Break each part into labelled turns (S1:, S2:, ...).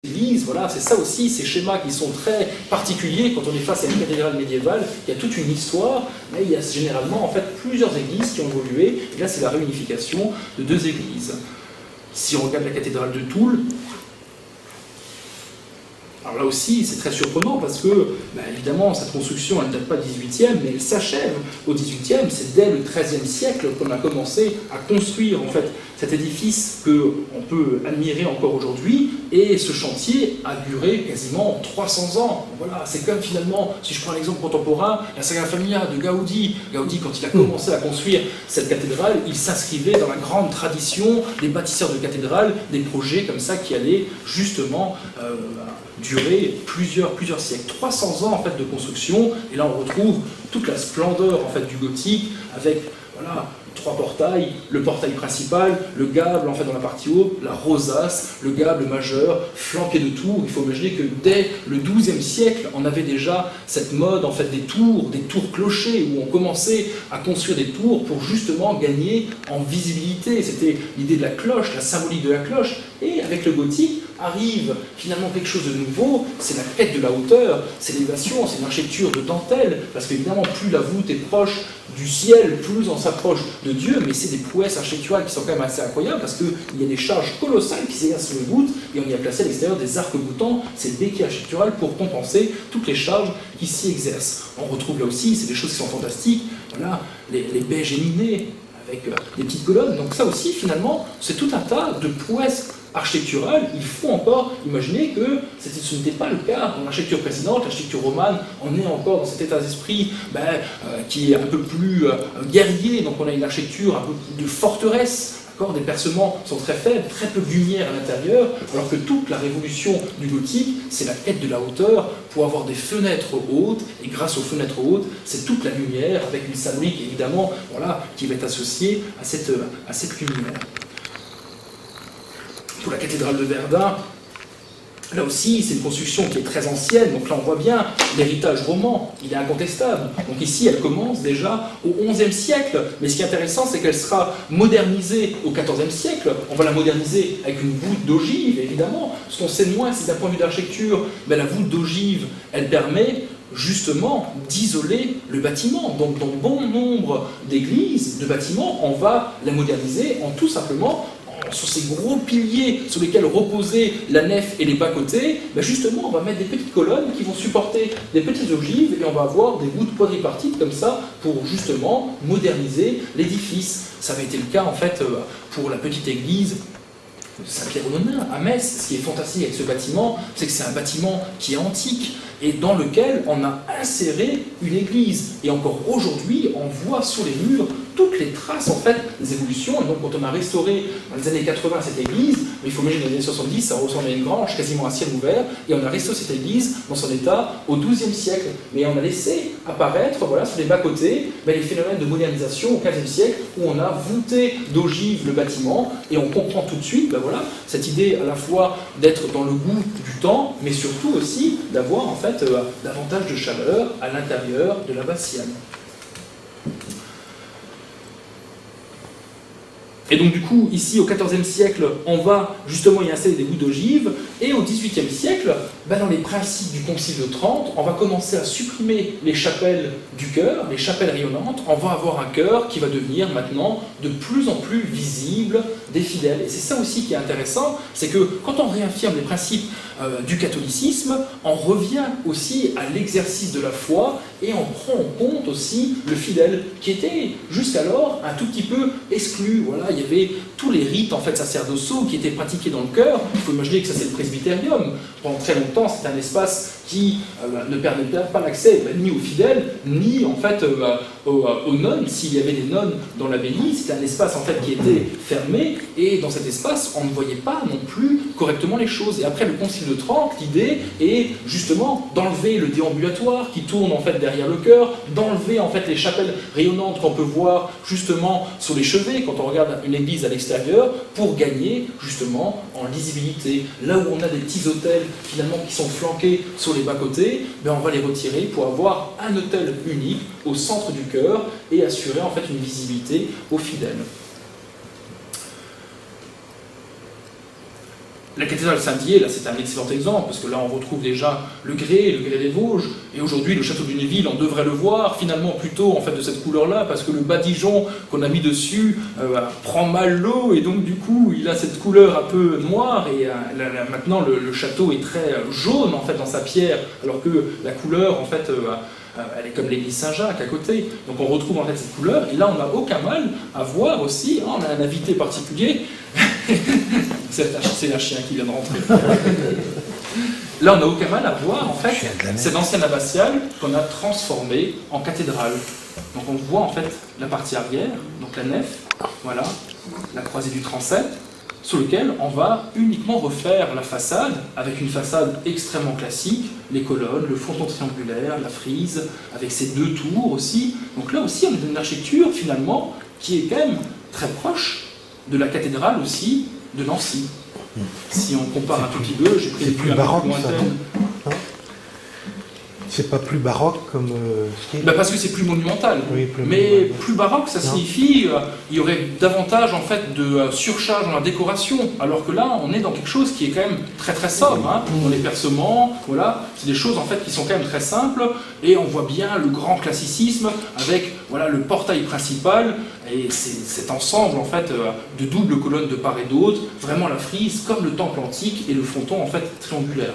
S1: église, voilà, c'est ça aussi, ces schémas qui sont très particuliers quand on est face à une cathédrale médiévale. Il y a toute une histoire, mais il y a généralement en fait plusieurs églises qui ont évolué, et là c'est la réunification de deux églises. Si on regarde la cathédrale de Toul, alors là aussi, c'est très surprenant parce que, évidemment, cette construction, elle ne date pas du XVIIIe, mais elle s'achève au XVIIIe. C'est dès le XIIIe siècle qu'on a commencé à construire, en fait, cet édifice qu'on peut admirer encore aujourd'hui. Et ce chantier a duré quasiment 300 ans. Voilà, c'est comme finalement, si je prends l'exemple contemporain, la Sagrada Familia de Gaudi. Gaudi, quand il a commencé à construire cette cathédrale, il s'inscrivait dans la grande tradition des bâtisseurs de cathédrales, des projets comme ça qui allaient justement durer plusieurs siècles. 300 ans en fait de construction, et là on retrouve toute la splendeur en fait du gothique avec voilà, 3 portails, le portail principal, le gable en fait dans la partie haute, la rosace, le gable majeur, flanqué de tours. Il faut imaginer que dès le XIIe siècle, on avait déjà cette mode en fait des tours clochers, où on commençait à construire des tours pour justement gagner en visibilité. C'était l'idée de la cloche, la symbolique de la cloche, et avec le gothique arrive finalement quelque chose de nouveau, c'est la quête de la hauteur, c'est l'élévation, c'est une architecture de dentelle, parce qu'évidemment plus la voûte est proche du ciel, plus on s'approche de Dieu, mais c'est des prouesses architecturales qui sont quand même assez incroyables, parce qu'il y a des charges colossales qui s'exercent sur les voûtes, et on y a placé à l'extérieur des arcs-boutants, c'est le béquet architectural pour compenser toutes les charges qui s'y exercent. On retrouve là aussi, c'est des choses qui sont fantastiques, voilà, les baies géminées, avec des petites colonnes, donc ça aussi finalement, c'est tout un tas de prouesses architecturale. Il faut encore imaginer que ce n'était pas le cas dans l'architecture précédente. L'architecture romane, on est encore dans cet état d'esprit qui est un peu plus guerrier, donc on a une architecture un peu plus de forteresse. Des percements sont très faibles, très peu de lumière à l'intérieur, alors que toute la révolution du gothique, c'est la quête de la hauteur pour avoir des fenêtres hautes, et grâce aux fenêtres hautes, c'est toute la lumière, avec une symbolique évidemment voilà, qui va être associée à cette lumière. Pour la cathédrale de Verdun, là aussi, c'est une construction qui est très ancienne, donc là on voit bien l'héritage roman, il est incontestable. Donc ici, elle commence déjà au XIe siècle, mais ce qui est intéressant, c'est qu'elle sera modernisée au XIVe siècle. On va la moderniser avec une voûte d'ogive, évidemment. Ce qu'on sait moins, c'est d'un point de vue d'architecture, la voûte d'ogive, elle permet justement d'isoler le bâtiment. Donc dans bon nombre d'églises, de bâtiments, on va la moderniser en tout simplement sur ces gros piliers sur lesquels reposaient la nef et les bas-côtés, justement, on va mettre des petites colonnes qui vont supporter des petites ogives et on va avoir des voûtes quadripartites comme ça pour justement moderniser l'édifice. Ça avait été le cas en fait pour la petite église de Saint-Pierre-aux-Nonains à Metz. Ce qui est fantastique avec ce bâtiment, c'est que c'est un bâtiment qui est antique et dans lequel on a inséré une église. Et encore aujourd'hui, on voit sur les murs toutes les traces en fait des évolutions. Et donc quand on a restauré dans les années 80 cette église, mais il faut imaginer dans les années 70, ça ressemblait à une grange quasiment à ciel ouvert, et on a restauré cette église dans son état au XIIe siècle. Mais on a laissé apparaître voilà, sur les bas-côtés les phénomènes de modernisation au XVe siècle, où on a voûté d'ogive le bâtiment, et on comprend tout de suite voilà, cette idée à la fois d'être dans le goût du temps, mais surtout aussi d'avoir en fait davantage de chaleur à l'intérieur de l'abbatiale. Et donc du coup, ici au XIVe siècle, on va justement y installer des voûtes d'ogive, et au XVIIIe siècle, dans les principes du Concile de Trente, on va commencer à supprimer les chapelles du chœur, les chapelles rayonnantes, on va avoir un chœur qui va devenir maintenant de plus en plus visible des fidèles. Et c'est ça aussi qui est intéressant, c'est que quand on réaffirme les principes du catholicisme, on revient aussi à l'exercice de la foi, et on prend en compte aussi le fidèle, qui était jusqu'alors un tout petit peu exclu. Voilà, il y avait tous les rites en fait sacerdotaux qui étaient pratiqués dans le chœur. Il faut imaginer que ça c'est le presbytérium. Pendant très longtemps, c'est un espace qui ne permettait pas l'accès ni aux fidèles, ni en fait aux nonnes. S'il y avait des nonnes dans l'abbaye, c'était un espace en fait qui était fermé, et dans cet espace, on ne voyait pas non plus correctement les choses. Et après le Concile de Trente, l'idée est justement d'enlever le déambulatoire qui tourne en fait derrière le chœur, d'enlever en fait les chapelles rayonnantes qu'on peut voir justement sur les chevets quand on regarde une église à l'extérieur, pour gagner justement en lisibilité. Là où on a des petits autels finalement qui sont flanqués sur les bas-côtés, on va les retirer pour avoir un autel unique au centre du chœur et assurer en fait une visibilité aux fidèles. la cathédrale Saint-Dié, là c'est un excellent exemple, parce que là on retrouve déjà le grès des Vosges, et aujourd'hui le château du Lunéville, on devrait le voir finalement plutôt en fait de cette couleur-là, parce que le badigeon qu'on a mis dessus prend mal l'eau, et donc du coup il a cette couleur un peu noire, et maintenant le château est très jaune en fait dans sa pierre, alors que la couleur en fait elle est comme l'église Saint-Jacques à côté, donc on retrouve en fait cette couleur, et là on n'a aucun mal à voir aussi, on a un invité particulier, c'est un chien qui vient de rentrer. Là on n'a aucun mal à voir en fait cette ancienne abbatiale qu'on a transformée en cathédrale. Donc on voit en fait la partie arrière, donc la nef, voilà, la croisée du transept, sur lequel on va uniquement refaire la façade, avec une façade extrêmement classique, les colonnes, le fronton triangulaire, la frise, avec ses 2 tours aussi. Donc là aussi, on est dans une architecture, finalement, qui est quand même très proche de la cathédrale aussi de Nancy. Si on compare un tout petit peu, j'ai pris les plus
S2: baroque,
S1: lointaines.
S2: C'est pas plus baroque comme style?
S1: Parce que c'est plus monumental.
S2: Oui,
S1: mais plus baroque, ça signifie il y aurait davantage en fait de surcharge dans la décoration, alors que là, on est dans quelque chose qui est quand même très très sobre. Hein. Dans les percements, voilà, c'est des choses en fait qui sont quand même très simples, et on voit bien le grand classicisme avec voilà le portail principal et cet ensemble en fait de doubles colonnes de part et d'autre, vraiment la frise comme le temple antique et le fronton en fait triangulaire.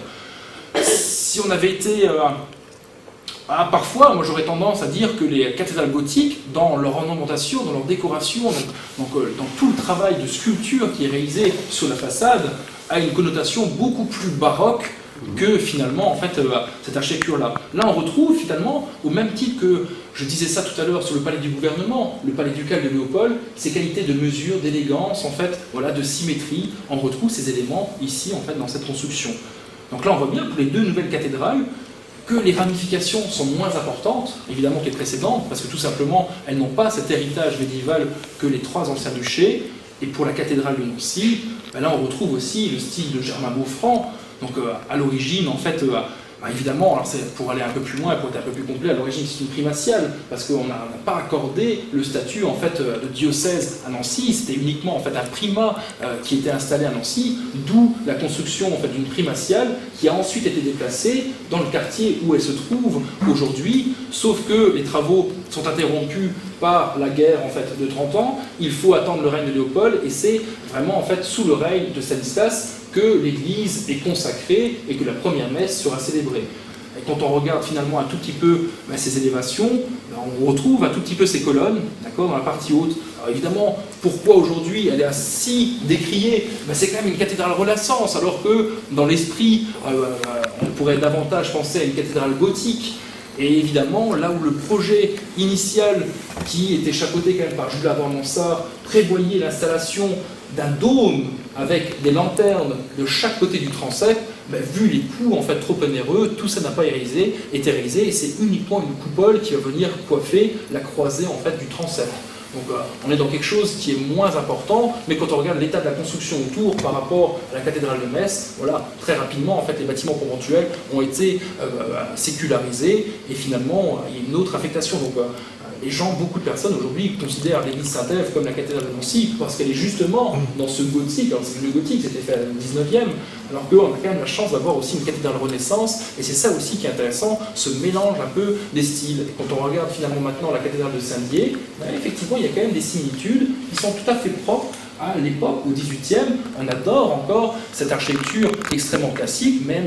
S1: Si on avait été parfois, moi j'aurais tendance à dire que les cathédrales gothiques, dans leur ornementation, dans leur décoration, dans tout le travail de sculpture qui est réalisé sur la façade, a une connotation beaucoup plus baroque que finalement en fait cette architecture-là. Là on retrouve finalement, au même titre que je disais ça tout à l'heure sur le palais du gouvernement, le palais ducal de Léopold, ces qualités de mesure, d'élégance, en fait, voilà, de symétrie, on retrouve ces éléments ici en fait dans cette construction. Donc là on voit bien pour les 2 nouvelles cathédrales que les ramifications sont moins importantes, évidemment, que les précédentes, parce que tout simplement, elles n'ont pas cet héritage médiéval que les 3 anciens duchés. Et pour la cathédrale de Nancy, là, on retrouve aussi le style de Germain Beaufranc. Donc, à l'origine, en fait, évidemment, alors pour aller un peu plus loin, pour être un peu plus complet, à l'origine, c'est une primatiale, parce qu'on n'a pas accordé le statut, en fait, de diocèse à Nancy. C'était uniquement, en fait, un primat qui était installé à Nancy, d'où la construction, en fait, d'une primatiale qui a ensuite été déplacée dans le quartier où elle se trouve aujourd'hui, sauf que les travaux sont interrompus par la guerre, en fait, de 30 ans. Il faut attendre le règne de Léopold, et c'est vraiment, en fait, sous le règne de Stanislas que l'église est consacrée et que la première messe sera célébrée. Et quand on regarde finalement un tout petit peu ces élévations, on retrouve un tout petit peu ces colonnes, d'accord, dans la partie haute. Alors évidemment, pourquoi aujourd'hui elle est si décriée? C'est quand même une cathédrale Renaissance, alors que dans l'esprit, on pourrait davantage penser à une cathédrale gothique. Et évidemment, là où le projet initial, qui était chapeauté quand même par Jules Lavorne-Mansart, prévoyait l'installation d'un dôme avec des lanternes de chaque côté du transept, vu les coûts en fait trop onéreux, tout ça n'a pas été réalisé, et c'est uniquement une coupole qui va venir coiffer la croisée en fait du transept. Donc on est dans quelque chose qui est moins important, mais quand on regarde l'état de la construction autour par rapport à la cathédrale de Metz, voilà, très rapidement en fait les bâtiments conventuels ont été sécularisés, et finalement il y a une autre affectation. Donc les gens, beaucoup de personnes aujourd'hui considèrent l'église Saint-Ève comme la cathédrale de Nancy parce qu'elle est justement dans ce gothique. Alors c'est le gothique, c'était fait au 19e, alors qu'on a quand même la chance d'avoir aussi une cathédrale Renaissance, et c'est ça aussi qui est intéressant, ce mélange un peu des styles. Et quand on regarde finalement maintenant la cathédrale de Saint-Dié, effectivement il y a quand même des similitudes qui sont tout à fait propres à l'époque, au 18e. On adore encore cette architecture extrêmement classique, même